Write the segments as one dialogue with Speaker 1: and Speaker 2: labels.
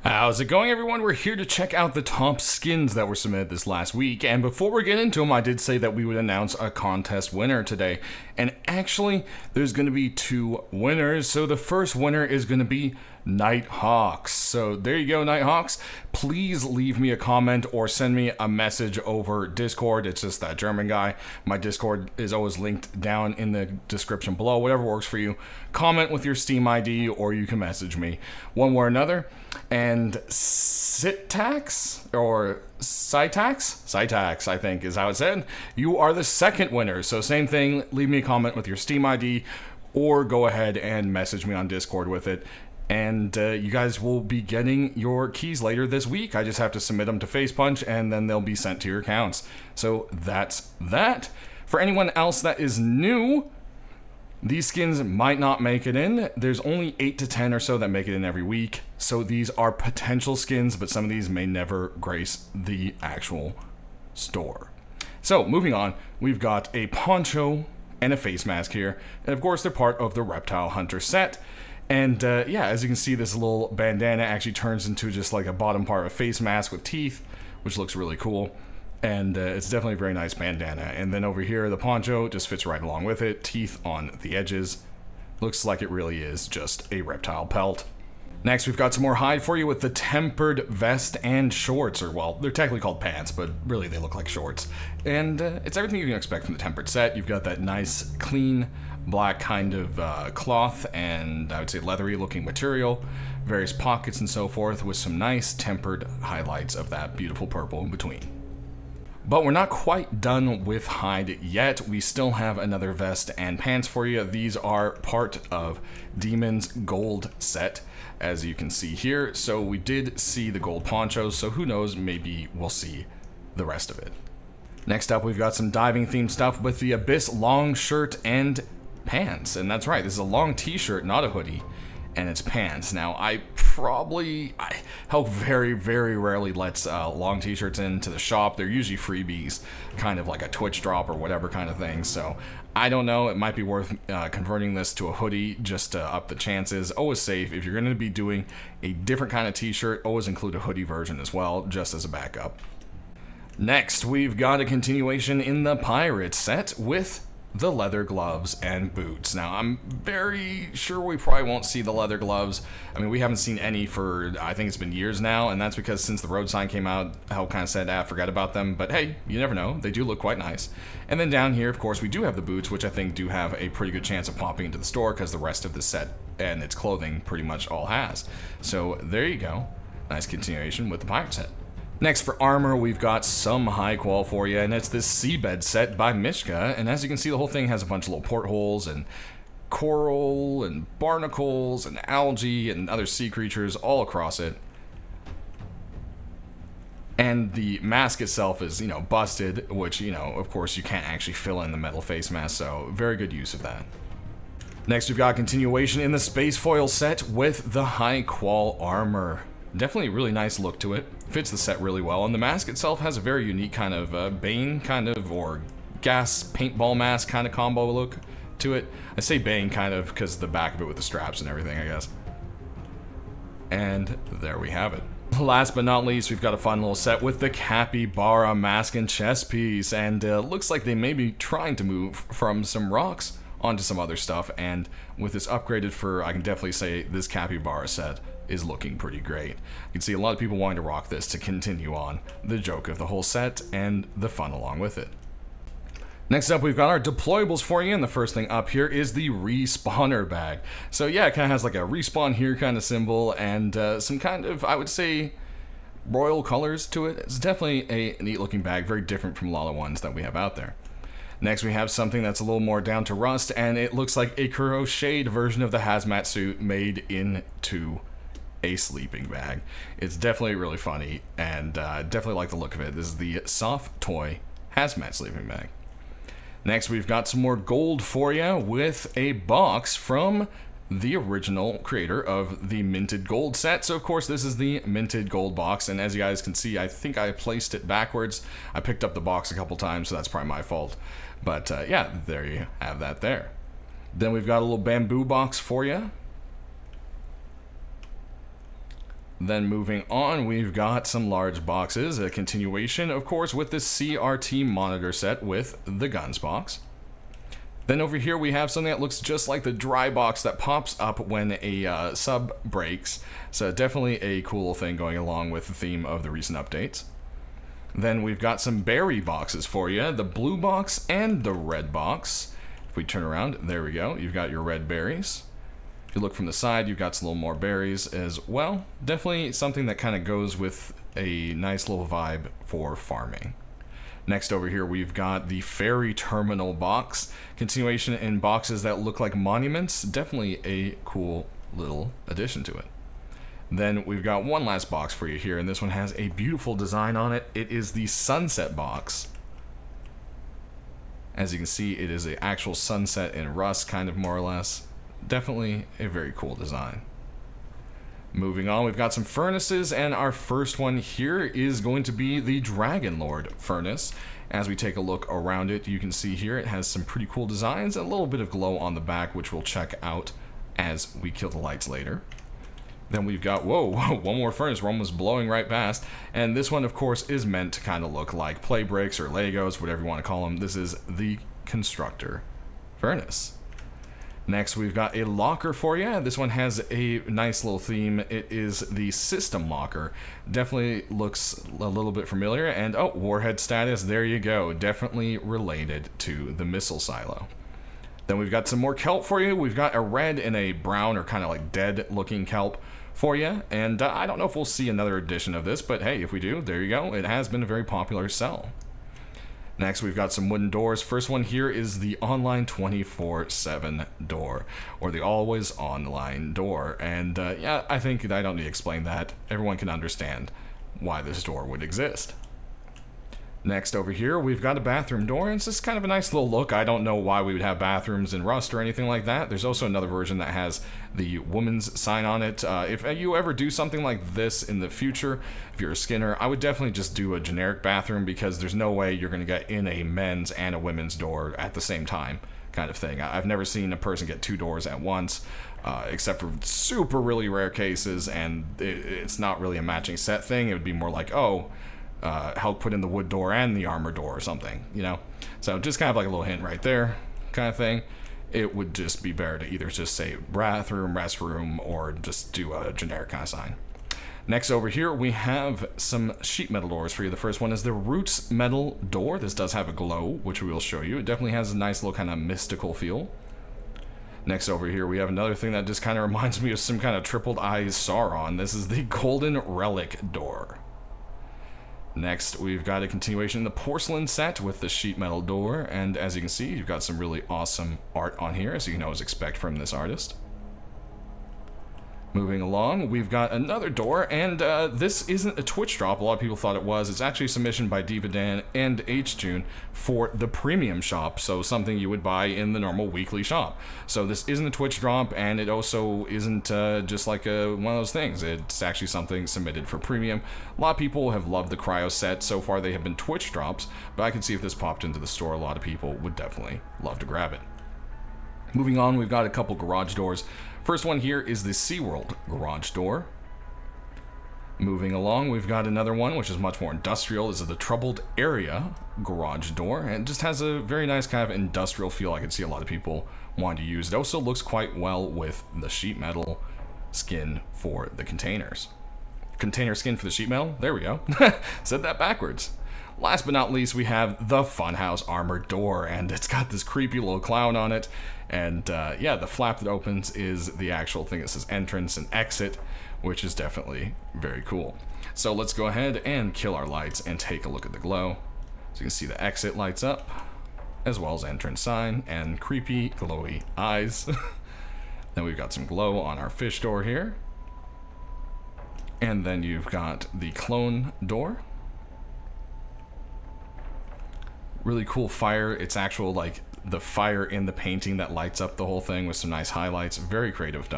Speaker 1: How's it going, everyone? We're here to check out the top skins that were submitted this last week, and before we get into them, I did say that we would announce a contest winner today, and actually, there's going to be two winners. So the first winner is going to be Nighthawks. So there you go, Nighthawks. Please leave me a comment or send me a message over Discord. It's just that German guy. My Discord is always linked down in the description below, whatever works for you. Comment with your Steam ID, or you can message me one way or another. And Sitax, or Sitax, I think is how it said, you are the second winner. So same thing, leave me a comment with your Steam ID, or go ahead and message me on Discord with it. And you guys will be getting your keys later this week. I just have to submit them to FacePunch, and then they'll be sent to your accounts. So that's that. For anyone else that is new, these skins might not make it in. There's only 8 to 10 or so that make it in every week. So these are potential skins, but some of these may never grace the actual store. So moving on, we've got a poncho and a face mask here. And of course, they're part of the Reptile Hunter set. And yeah, as you can see, this little bandana actually turns into just like a bottom part of a face mask with teeth, which looks really cool. And it's definitely a very nice bandana. And then over here, the poncho just fits right along with it. Teeth on the edges. Looks like it really is just a reptile pelt. Next, we've got some more hide for you with the tempered vest and shorts. Or, well, they're technically called pants, but really they look like shorts. And it's everything you can expect from the tempered set. You've got that nice, clean, black kind of cloth and I would say leathery looking material, various pockets and so forth, with some nice tempered highlights of that beautiful purple in between. But we're not quite done with hide yet. We still have another vest and pants for you. These are part of Demon's gold set, as you can see here. So we did see the gold ponchos, so who knows, maybe we'll see the rest of it. Next up, we've got some diving themed stuff with the Abyss long shirt and pants. And that's right, this is a long t-shirt, not a hoodie, and it's pants. Now, Helk very, very rarely lets long t-shirts into the shop. They're usually freebies, kind of like a Twitch drop or whatever kind of thing. So I don't know, it might be worth converting this to a hoodie just to up the chances. Always safe. If you're going to be doing a different kind of t-shirt, always include a hoodie version as well, just as a backup. Next, we've got a continuation in the pirate set with the leather gloves and boots. Now, I'm very sure we probably won't see the leather gloves. I mean, we haven't seen any for, I think it's been years now, and that's because since the road sign came out, Helk kind of said, forget about them, but hey, you never know, they do look quite nice. And then down here, of course, we do have the boots, which I think do have a pretty good chance of popping into the store, because the rest of the set and its clothing pretty much all has. So there you go, nice continuation with the pirate set. Next, for armor, we've got some high qual for you, and it's this seabed set by Mishka. And as you can see, the whole thing has a bunch of little portholes and coral and barnacles and algae and other sea creatures all across it. And the mask itself is, busted, which, of course, you can't actually fill in the metal face mask, so very good use of that. Next, we've got a continuation in the space foil set with the high qual armor. Definitely a really nice look to it. Fits the set really well, and the mask itself has a very unique kind of Bane kind of, or gas paintball mask kind of combo look to it. I say Bane kind of because the back of it with the straps and everything, I guess. And there we have it. Last but not least, we've got a fun little set with the Capybara mask and chest piece, and looks like they may be trying to move from some rocks onto some other stuff, and with this upgraded fur, I can definitely say this Capybara set is looking pretty great. You can see a lot of people wanting to rock this to continue on the joke of the whole set and the fun along with it. Next up, we've got our deployables for you, and the first thing up here is the respawner bag. So yeah, it kind of has like a respawn here kind of symbol and some kind of, I would say, royal colors to it. It's definitely a neat looking bag, very different from a lot of ones that we have out there. Next, we have something that's a little more down to rust, and it looks like a crocheted version of the hazmat suit made into a sleeping bag. It's definitely really funny, and definitely like the look of it. This is the Soft Toy hazmat sleeping bag. Next, we've got some more gold for you with a box from the original creator of the minted gold set. So of course this is the minted gold box, and as you guys can see, I think I placed it backwards. I picked up the box a couple times, so that's probably my fault. But yeah, there you have that there. Then we've got a little bamboo box for you. Then moving on, we've got some large boxes, a continuation, of course, with the CRT monitor set with the guns box. Then over here we have something that looks just like the dry box that pops up when a sub breaks. So definitely a cool thing going along with the theme of the recent updates. Then we've got some berry boxes for you, the blue box and the red box. If we turn around, there we go, you've got your red berries. If you look from the side, you've got some little more berries as well. Definitely something that kind of goes with a nice little vibe for farming. Next over here, we've got the ferry terminal box. Continuation in boxes that look like monuments. Definitely a cool little addition to it. Then we've got one last box for you here, and this one has a beautiful design on it. It is the sunset box. As you can see, it is an actual sunset in rust, kind of more or less. Definitely a very cool design. Moving on, we've got some furnaces, and our first one here is going to be the Dragon Lord furnace. As we take a look around it, you can see here it has some pretty cool designs, a little bit of glow on the back, which we'll check out as we kill the lights later. Then we've got, whoa, one more furnace. We're almost blowing right past. And this one, of course, is meant to kind of look like play bricks or Legos, whatever you want to call them. This is the Constructor furnace. Next, we've got a locker for you. This one has a nice little theme. It is the System Locker. Definitely looks a little bit familiar. And, oh, warhead status, there you go. Definitely related to the missile silo. Then we've got some more kelp for you. We've got a red and a brown, or kind of like dead-looking kelp for you. And I don't know if we'll see another edition of this, but hey, if we do, there you go. It has been a very popular sell. Next, we've got some wooden doors. First one here is the online 24/7 door, or the always online door. And yeah, I think I don't need to explain that. Everyone can understand why this door would exist. Next over here, we've got a bathroom door, and it's just kind of a nice little look. I don't know why we would have bathrooms in Rust or anything like that. There's also another version that has the woman's sign on it. If you ever do something like this in the future, if you're a Skinner, I would definitely just do a generic bathroom, because there's no way you're going to get in a men's and a women's door at the same time, kind of thing. I've never seen a person get two doors at once, except for super really rare cases, and it's not really a matching set thing. It would be more like, oh, help put in the wood door and the armor door or something, you know? So just kind of like a little hint right there, kind of thing. It would just be better to either just say bathroom, restroom, or just do a generic kind of sign. Next over here, we have some sheet metal doors for you. The first one is the Roots metal door. This does have a glow, which we will show you. It definitely has a nice little kind of mystical feel. Next over here, we have another thing that just kind of reminds me of some kind of tripled eyes Sauron. This is the Golden Relic door. Next, we've got a continuation in the porcelain set with the sheet metal door, and as you can see, you've got some really awesome art on here, as you can always expect from this artist. Moving along, we've got another door, and this isn't a Twitch drop. A lot of people thought it was. It's actually a submission by DivaDan and HJune for the premium shop, so something you would buy in the normal weekly shop. So this isn't a Twitch drop, and it also isn't just like one of those things. It's actually something submitted for premium. A lot of people have loved the Cryo set. So far, they have been Twitch drops, but I can see if this popped into the store, a lot of people would definitely love to grab it. Moving on, we've got a couple garage doors. First one here is the SeaWorld garage door. Moving along, we've got another one, which is much more industrial. This is the Troubled Area garage door, and it just has a very nice kind of industrial feel. I can see a lot of people wanting to use it. Also looks quite well with the sheet metal skin for the containers. Container skin for the sheet metal? There we go. Said that backwards. Last but not least, we have the Funhouse armored door, and it's got this creepy little clown on it. And yeah, the flap that opens is the actual thing that says entrance and exit, which is definitely very cool. So let's go ahead and kill our lights and take a look at the glow. So you can see the exit lights up, as well as entrance sign and creepy glowy eyes. Then we've got some glow on our fish door here. And then you've got the clone door. Really cool fire. It's actual like the fire in the painting that lights up the whole thing with some nice highlights. Very creative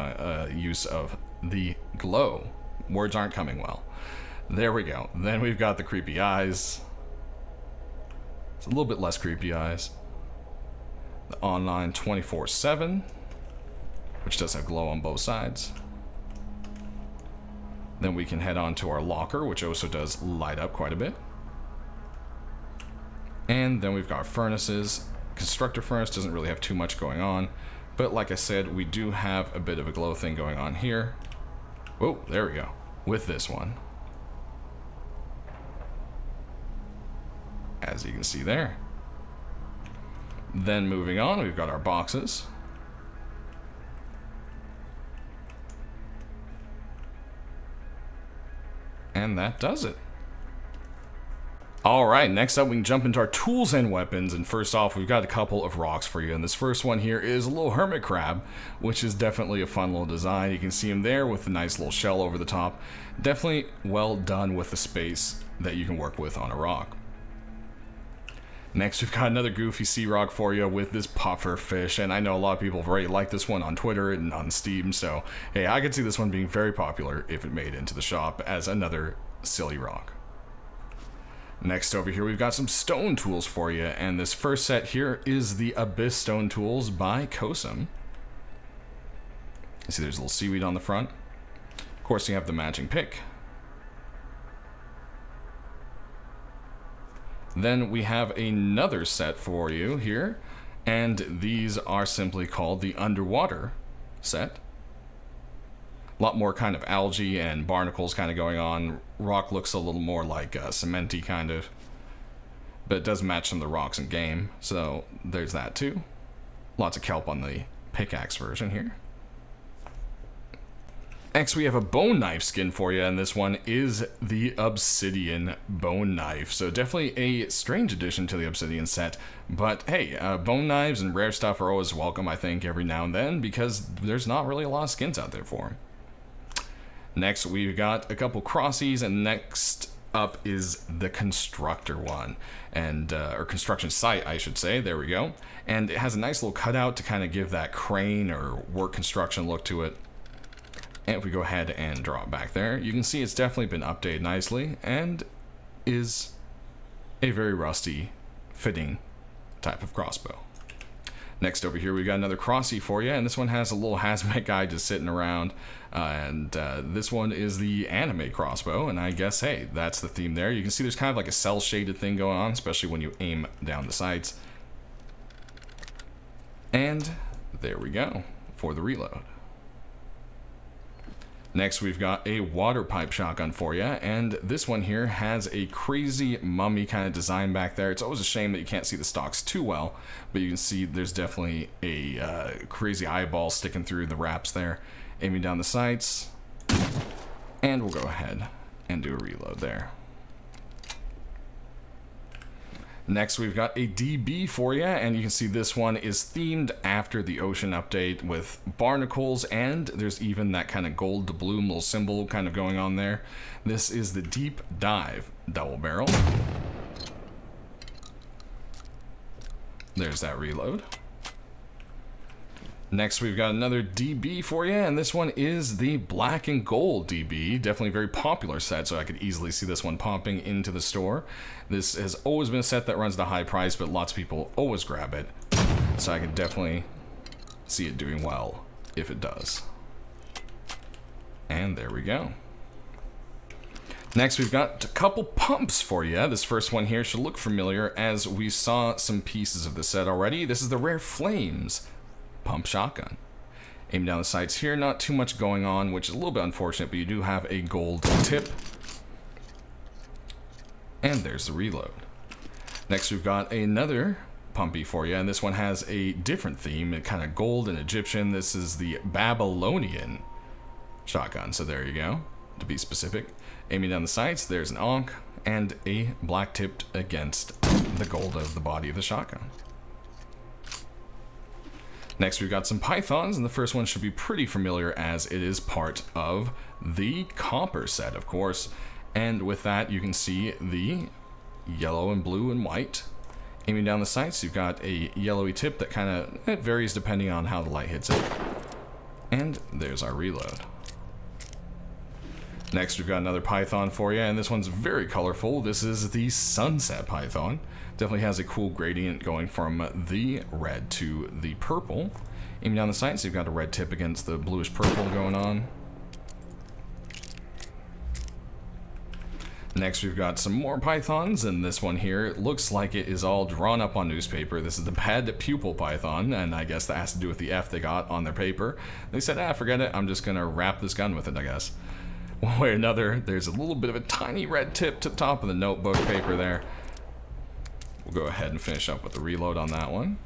Speaker 1: use of the glow. Words aren't coming well. There we go. Then we've got the creepy eyes. It's a little bit less creepy eyes. The online 24/7, which does have glow on both sides. Then we can head on to our locker, which also does light up quite a bit. And then we've got furnaces. Constructor furnace doesn't really have too much going on, but like I said, we do have a bit of a glow thing going on here. Oh, there we go, with this one. As you can see there. Then moving on, we've got our boxes. And that does it. Alright, next up we can jump into our tools and weapons, and first off we've got a couple of rocks for you, and this first one here is a little hermit crab, which is definitely a fun little design. You can see him there with a nice little shell over the top. Definitely well done with the space that you can work with on a rock. Next we've got another goofy sea rock for you with this puffer fish, and I know a lot of people have already liked this one on Twitter and on Steam, so hey, I could see this one being very popular if it made it into the shop as another silly rock. Next over here we've got some stone tools for you, and this first set here is the Abyss Stone Tools by Kosam. You see there's a little seaweed on the front. Of course you have the matching pick. Then we have another set for you here, and these are simply called the Underwater set. A lot more kind of algae and barnacles kind of going on. Rock looks a little more like cementy kind of, but it does match some of the rocks in game, so there's that too. Lots of kelp on the pickaxe version here. Next we have a bone knife skin for you, and this one is the Obsidian bone knife. So definitely a strange addition to the Obsidian set, but hey, bone knives and rare stuff are always welcome, I think, every now and then, because there's not really a lot of skins out there for them. Next we've got a couple crossies, and next up is the constructor one, and or construction site I should say. There we go. And it has a nice little cutout to kind of give that crane or work construction look to it. And if we go ahead and draw it back there, you can see it's definitely been updated nicely and is a very rusty fitting type of crossbow. Next over here we got another crossie for you, and this one has a little hazmat guy just sitting around, and this one is the anime crossbow, and I guess, hey, that's the theme there. You can see there's kind of like a cell shaded thing going on, especially when you aim down the sights. And there we go for the reload. Next we've got a water pipe shotgun for you, and this one here has a crazy mummy kind of design back there. It's always a shame that you can't see the stocks too well, but you can see there's definitely a crazy eyeball sticking through the wraps there. Aiming down the sights, and we'll go ahead and do a reload there. Next we've got a DB for you, and you can see this one is themed after the ocean update with barnacles, and there's even that kind of gold to bloom little symbol kind of going on there. This is the Deep Dive double barrel. There's that reload. Next we've got another DB for you, and this one is the black and gold DB. Definitely a very popular set, so I could easily see this one popping into the store. This has always been a set that runs at a high price, but lots of people always grab it. So I can definitely see it doing well if it does. And there we go. Next we've got a couple pumps for you. This first one here should look familiar as we saw some pieces of the set already. This is the Rare Flames pump shotgun. Aim down the sights here, not too much going on, which is a little bit unfortunate, but you do have a gold tip. And there's the reload. Next we've got another pumpy for you, and this one has a different theme, kind of gold and Egyptian. This is the Babylonian shotgun, so there you go, to be specific. Aiming down the sights, there's an Ankh and a black tipped against the gold of the body of the shotgun. Next we've got some pythons, and the first one should be pretty familiar as it is part of the copper set, of course. And with that you can see the yellow and blue and white. Aiming down the sights, you've got a yellowy tip that kind of, it varies depending on how the light hits it. And there's our reload. Next we've got another python for you, and this one's very colorful. This is the Sunset Python. Definitely has a cool gradient going from the red to the purple. Aiming down the sights, you've got a red tip against the bluish purple going on. Next, we've got some more pythons, and this one here, it looks like it is all drawn up on newspaper. This is the bad pupil python, and I guess that has to do with the F they got on their paper. They said, forget it, I'm just gonna wrap this gun with it, I guess. One way or another, there's a little bit of a tiny red tip to the top of the notebook paper there. We'll go ahead and finish up with the reload on that one.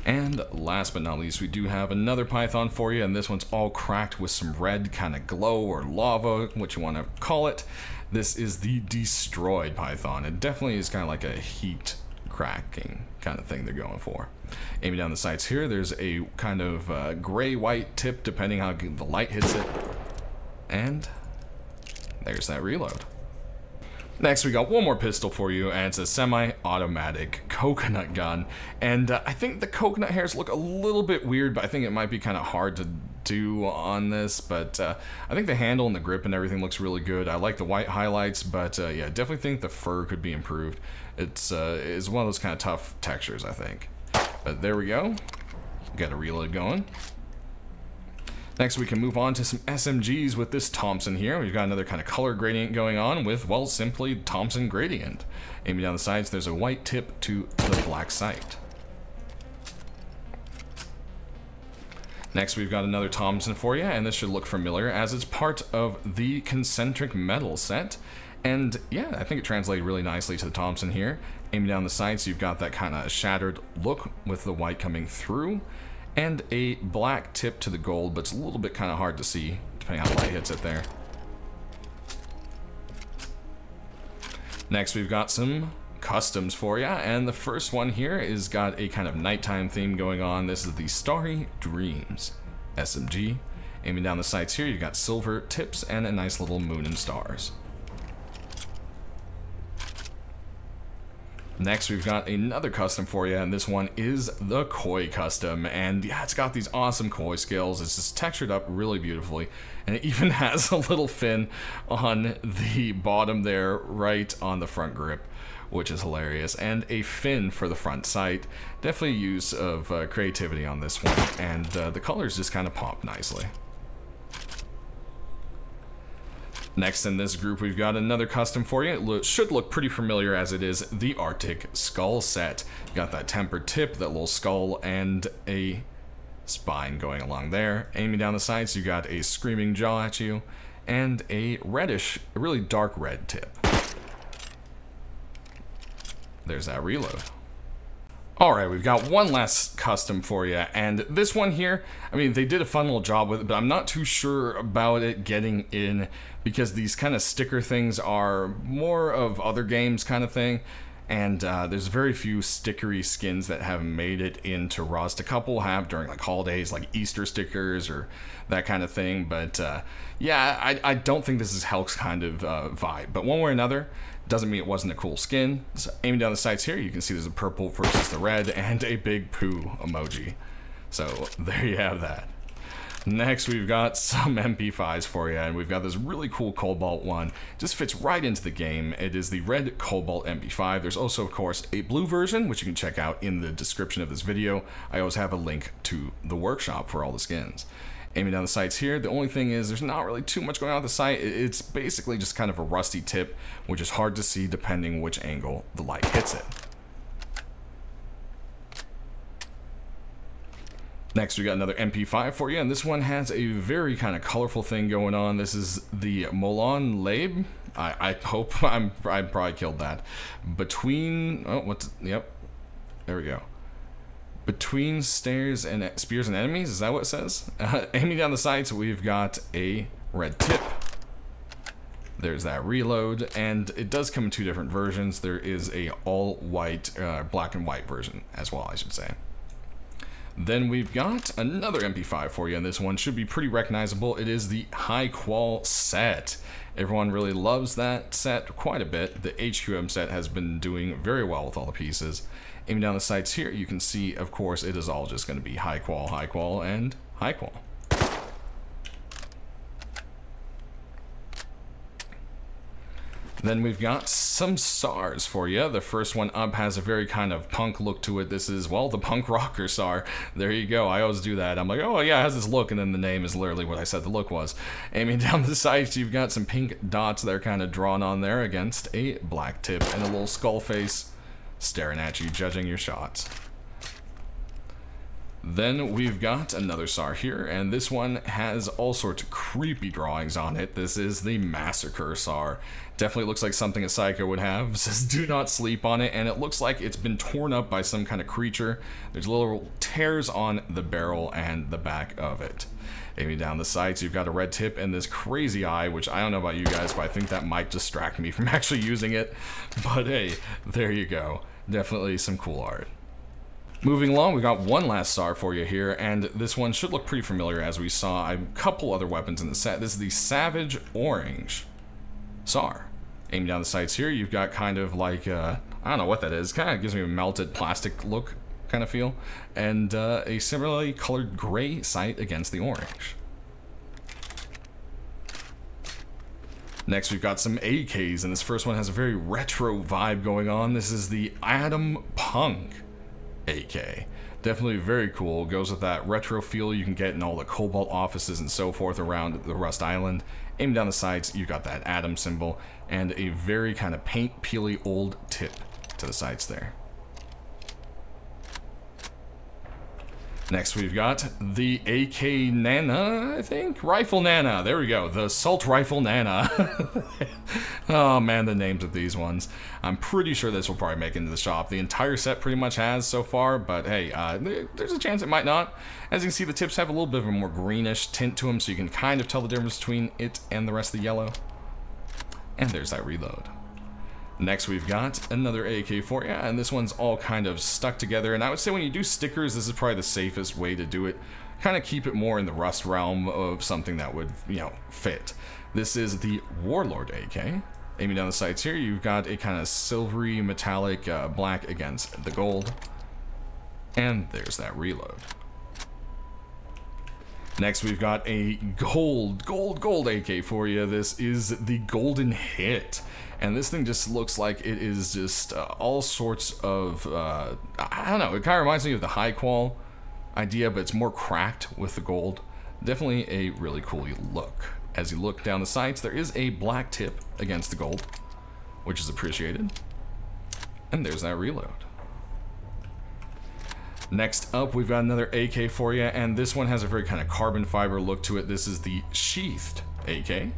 Speaker 1: And last but not least, we do have another python for you, and this one's all cracked with some red kind of glow or lava, what you want to call it. This is the destroyed python. It definitely is kind of like a heat cracking kind of thing they're going for. Aiming down the sights here, there's a kind of gray-white tip depending how the light hits it. And there's that reload. Next, we got one more pistol for you, and it's a semi-automatic coconut gun. And I think the coconut hairs look a little bit weird, but I think it might be kind of hard to do on this. But I think the handle and the grip and everything looks really good. I like the white highlights, but yeah, definitely think the fur could be improved. It's one of those kind of tough textures, I think. But there we go. Got a reload going. Next, we can move on to some SMGs with this Thompson here. We've got another kind of color gradient going on with, well, simply Thompson gradient. Aiming down the sides, there's a white tip to the black sight. Next, we've got another Thompson for you, and this should look familiar as it's part of the concentric metal set. And yeah, I think it translated really nicely to the Thompson here. Aiming down the sights, you've got that kind of shattered look with the white coming through. And a black tip to the gold, but it's a little bit kind of hard to see, depending on how light hits it there. Next, we've got some customs for you, and the first one here is got a kind of nighttime theme going on. This is the Starry Dreams SMG. Aiming down the sights here, you've got silver tips and a nice little moon and stars. Next, we've got another custom for you, and this one is the Koi custom. And yeah, it's got these awesome Koi scales. It's just textured up really beautifully, and it even has a little fin on the bottom there, right on the front grip, which is hilarious, and a fin for the front sight. Definitely use of creativity on this one, and the colors just kind of pop nicely. Next in this group, we've got another custom for you. It should look pretty familiar as it is the Arctic Skull set. You got that tempered tip, that little skull, and a spine going along there. Aiming down the sides, you got a screaming jaw at you, and a reddish, a really dark red tip. There's that reload. Alright, we've got one last custom for you, and this one here, I mean, they did a fun little job with it, but I'm not too sure about it getting in, because these kind of sticker things are more of other games kind of thing, and there's very few stickery skins that have made it into Rust. A couple have during like holidays, like Easter stickers or that kind of thing, but yeah, I don't think this is Helk's kind of vibe, but one way or another, doesn't mean it wasn't a cool skin. So aiming down the sights here, you can see there's a purple versus the red and a big poo emoji. So there you have that. Next, we've got some MP5s for you, and we've got this really cool Cobalt one. Just fits right into the game. It is the red Cobalt MP5. There's also, of course, a blue version, which you can check out in the description of this video. I always have a link to the workshop for all the skins. Aiming down the sights here, the only thing is there's not really too much going on with the sight. It's basically just kind of a rusty tip, which is hard to see depending which angle the light hits it. Next, we got another MP5 for you, and this one has a very kind of colorful thing going on. This is the Molon Labe. I hope I probably killed that. Between, yep, there we go. Between spears and enemies, is that what it says? Aiming down the sights, we've got a red tip. There's that reload, and it does come in two different versions. There is a all white, black and white version as well, I should say. Then we've got another MP5 for you, and this one should be pretty recognizable. It is the High Qual set. Everyone really loves that set quite a bit. The HQM set has been doing very well with all the pieces. Aiming down the sights here, you can see, of course, it is all just going to be High Qual, and High Qual. Then we've got some SARs for you. The first one up has a very kind of punk look to it. This is, well, the punk rocker SAR. There you go. I always do that. I'm like, oh yeah, it has this look, and then the name is literally what I said the look was. Aiming down the sights, you've got some pink dots that are kind of drawn on there against a black tip and a little skull face staring at you, judging your shots. Then we've got another SAR here, and this one has all sorts of creepy drawings on it. This is the Massacre SAR. Definitely looks like something a Psycho would have. It says do not sleep on it, and it looks like it's been torn up by some kind of creature. There's little tears on the barrel and the back of it. Aiming down the sights, you've got a red tip and this crazy eye, which I don't know about you guys, but I think that might distract me from actually using it. But hey, there you go. Definitely some cool art. Moving along, we got one last SAR for you here, and this one should look pretty familiar as we saw a couple other weapons in the set. This is the Savage Orange SAR. Aiming down the sights here, you've got kind of like, I don't know what that is, kind of gives me a melted plastic look kind of feel, and a similarly colored gray sight against the orange. Next, we've got some AKs, and this first one has a very retro vibe going on. This is the Adam Punk AK. Definitely very cool. Goes with that retro feel you can get in all the Cobalt offices and so forth around the Rust Island. Aiming down the sights, you've got that Adam symbol and a very kind of paint peely old tip to the sights there. Next, we've got the AK Nana, I think? Rifle Nana. There we go. The Assault Rifle Nana. Oh, man, the names of these ones. I'm pretty sure this will probably make it into the shop. The entire set pretty much has so far, but hey, there's a chance it might not. As you can see, the tips have a little bit of a more greenish tint to them, so you can kind of tell the difference between it and the rest of the yellow. And there's that reload. Next, we've got another AK for you, and this one's all kind of stuck together. And I would say when you do stickers, this is probably the safest way to do it. Kind of keep it more in the Rust realm of something that would, you know, fit. This is the Warlord AK. Aiming down the sights here, you've got a kind of silvery metallic black against the gold. And there's that reload. Next, we've got a gold AK for you. This is the Golden Hit. And this thing just looks like it is just all sorts of, I don't know, it kind of reminds me of the high qual idea, but it's more cracked with the gold. Definitely a really cool look. As you look down the sights, there is a black tip against the gold, which is appreciated. And there's that reload. Next up, we've got another AK for you, and this one has a very kind of carbon fiber look to it. This is the Sheathed AK.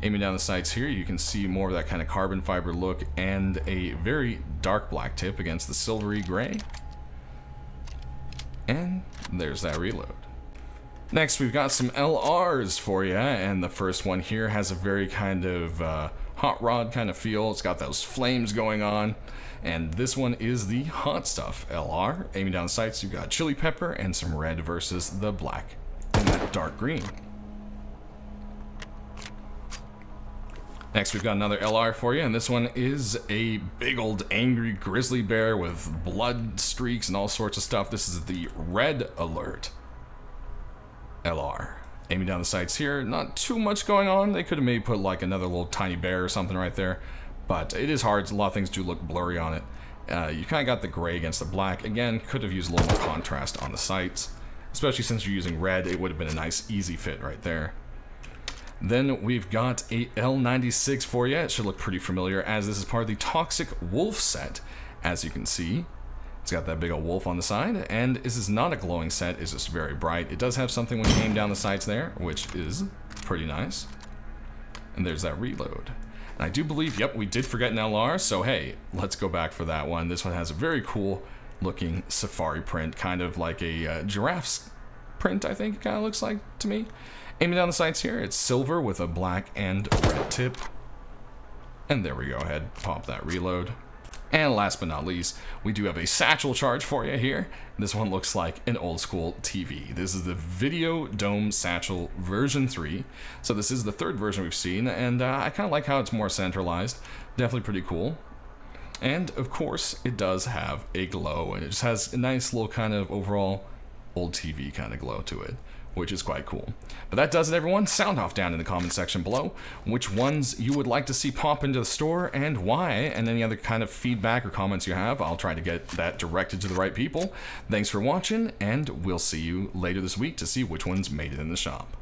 Speaker 1: Aiming down the sights here, you can see more of that kind of carbon fiber look and a very dark black tip against the silvery gray. And there's that reload. Next, we've got some LRs for you, and the first one here has a very kind of hot rod kind of feel. It's got those flames going on. And this one is the Hot Stuff LR. Aiming down the sights, you've got chili pepper and some red versus the black and that dark green. Next, we've got another LR for you, and this one is a big old angry grizzly bear with blood streaks and all sorts of stuff. This is the Red Alert LR. Aiming down the sights here, not too much going on. They could have maybe put like another little tiny bear or something right there, but it is hard. A lot of things do look blurry on it. You kind of got the gray against the black. Again, could have used a little more contrast on the sights, especially since you're using red. It would have been a nice, easy fit right there. Then we've got a L96 for you. It should look pretty familiar as this is part of the Toxic Wolf set. As you can see, it's got that big old wolf on the side, and this is not a glowing set, it's just very bright. It does have something when you aim down the sights there, which is pretty nice. And there's that reload. And I do believe, yep, we did forget an LR, so hey, let's go back for that one. This one has a very cool looking safari print, kind of like a giraffe's print, I think it kind of looks like to me. Aiming down the sights here, it's silver with a black and red tip. And there we go, ahead, pop that reload. And last but not least, we do have a satchel charge for you here. This one looks like an old school TV. This is the Video Dome Satchel version 3. So this is the third version we've seen, and I kind of like how it's more centralized. Definitely pretty cool. And of course, it does have a glow, and it just has a nice little kind of overall old TV kind of glow to it, which is quite cool. But that does it, everyone. Sound off down in the comment section below which ones you would like to see pop into the store and why, and any other kind of feedback or comments you have. I'll try to get that directed to the right people. Thanks for watching, and we'll see you later this week to see which ones made it in the shop.